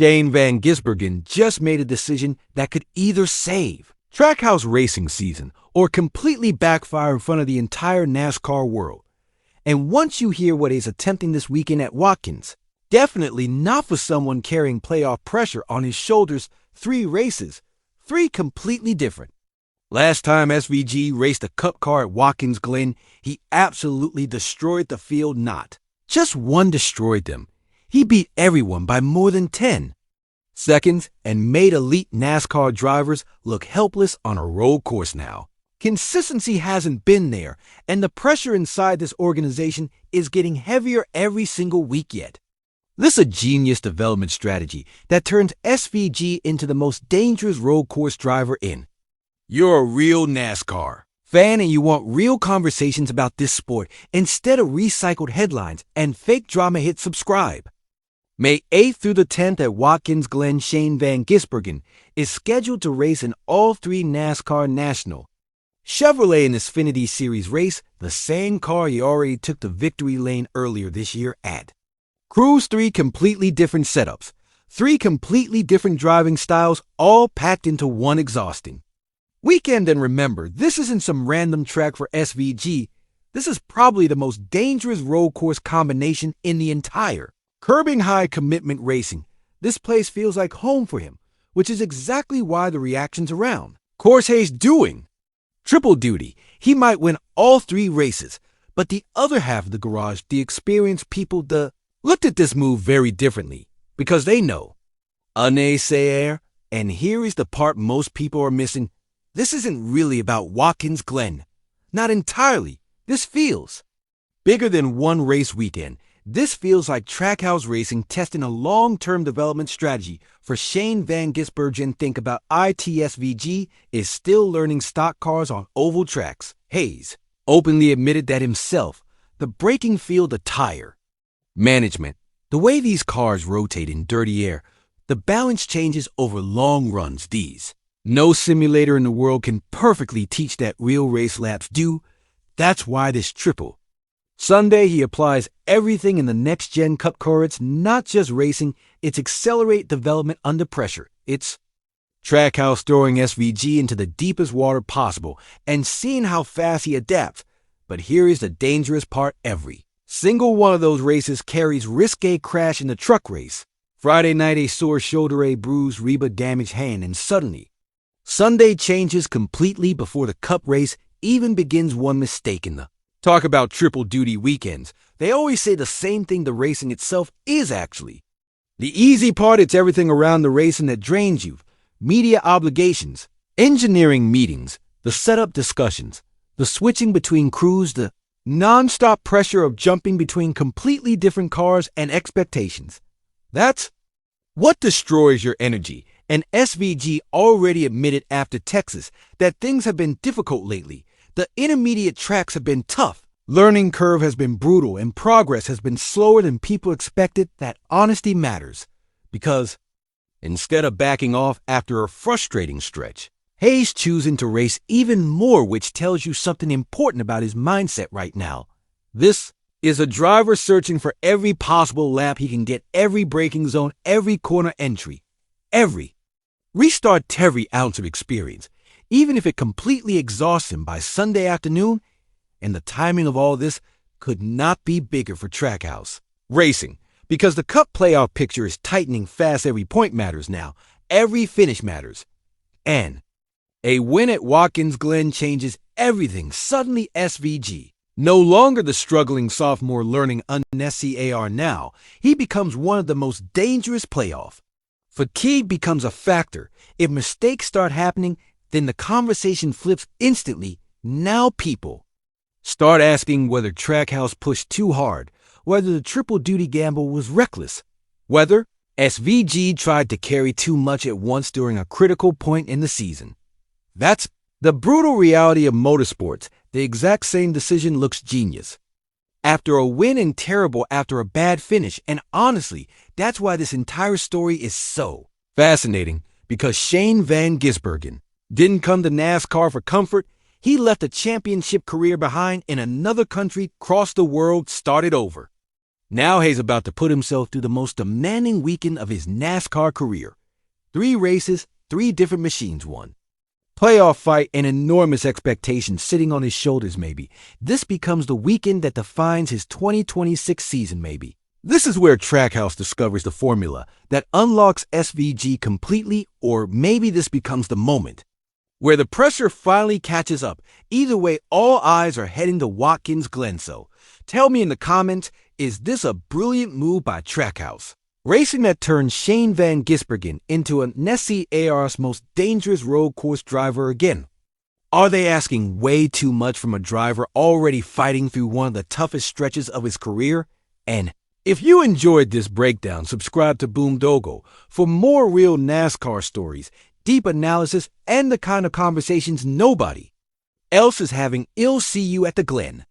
Shane Van Gisbergen just made a decision that could either save Trackhouse racing season or completely backfire in front of the entire NASCAR world. And once you hear what he's attempting this weekend at Watkins, definitely not for someone carrying playoff pressure on his shoulders. 3 races, 3 completely different. Last time SVG raced a Cup car at Watkins Glen, he absolutely destroyed the field. Not just one destroyed them. He beat everyone by more than 10 seconds and made elite NASCAR drivers look helpless on a road course now. Consistency hasn't been there, and the pressure inside this organization is getting heavier every single week yet. This is a genius development strategy that turns SVG into the most dangerous road course driver in. You're a real NASCAR fan and you want real conversations about this sport instead of recycled headlines and fake drama. Hit subscribe. May 8th through the 10th at Watkins Glen, Shane Van Gisbergen is scheduled to race in all 3 NASCAR National Chevrolet in this Xfinity Series race, the same car he already took to victory lane earlier this year at. Cruise 3 completely different setups, 3 completely different driving styles, all packed into one exhausting weekend. And remember, this isn't some random track for SVG. This is probably the most dangerous road course combination in the entire curbing high commitment racing. This place feels like home for him, which is exactly why the reactions around Corsay's doing triple duty. He might win all 3 races, but the other half of the garage, the experienced people, looked at this move very differently because they know a naysayer. And here is the part most people are missing. This isn't really about Watkins Glen. Not entirely. This feels bigger than one race weekend. This feels like Trackhouse Racing testing a long-term development strategy for Shane Van Gisbergen. Think about SVG is still learning stock cars on oval tracks. Hayes openly admitted that himself. The braking field, the tire management, the way these cars rotate in dirty air, the balance changes over long runs. No simulator in the world can perfectly teach that real race laps do. That's why this triple Sunday he applies everything in the next-gen Cup car. It's not just racing, it's accelerate development under pressure. It's Trackhouse throwing SVG into the deepest water possible and seeing how fast he adapts. But here is the dangerous part. Every single one of those races carries risque crash in the truck race. Friday night a sore shoulder, a bruised rib, damaged hand, and suddenly Sunday changes completely before the Cup race even begins. One mistake in the talk about triple duty weekends. They always say the same thing. The racing itself is actually the easy part. It's everything around the racing that drains you. Media obligations, engineering meetings, the setup discussions, the switching between crews, the non-stop pressure of jumping between completely different cars and expectations. That's what destroys your energy. And SVG already admitted after Texas that things have been difficult lately. The intermediate tracks have been tough. Learning curve has been brutal and progress has been slower than people expected. That honesty matters because instead of backing off after a frustrating stretch, Hayes choosing to race even more, which tells you something important about his mindset right now. This is a driver searching for every possible lap he can get, every braking zone, every corner entry, every restart, every ounce of experience, even if it completely exhausts him by Sunday afternoon. And the timing of all this could not be bigger for Trackhouse Racing because the Cup playoff picture is tightening fast. Every point matters now. Every finish matters. And a win at Watkins Glen changes everything. Suddenly SVG, no longer the struggling sophomore learning NASCAR now, he becomes one of the most dangerous playoff. Fatigue becomes a factor. If mistakes start happening, then the conversation flips instantly. Now people start asking whether Trackhouse pushed too hard, whether the triple duty gamble was reckless, whether SVG tried to carry too much at once during a critical point in the season. That's the brutal reality of motorsports. The exact same decision looks genius after a win and terrible after a bad finish. And honestly, that's why this entire story is so fascinating, because Shane Van Gisbergen didn't come to NASCAR for comfort. He left a championship career behind in another country, crossed the world, started over. Now he's about to put himself through the most demanding weekend of his NASCAR career. 3 races, 3 different machines won. Playoff fight and enormous expectations sitting on his shoulders maybe. This becomes the weekend that defines his 2026 season maybe. This is where Trackhouse discovers the formula that unlocks SVG completely, or maybe this becomes the moment where the pressure finally catches up. Either way, all eyes are heading to Watkins, Glen. So tell me in the comments, is this a brilliant move by Trackhouse? Racing that turned Shane Van Gisbergen into a NASCAR's most dangerous road course driver again. Are they asking way too much from a driver already fighting through one of the toughest stretches of his career? And if you enjoyed this breakdown, subscribe to Boomdogo for more real NASCAR stories, deep analysis, and the kind of conversations nobody else is having. I'll see you at the Glen.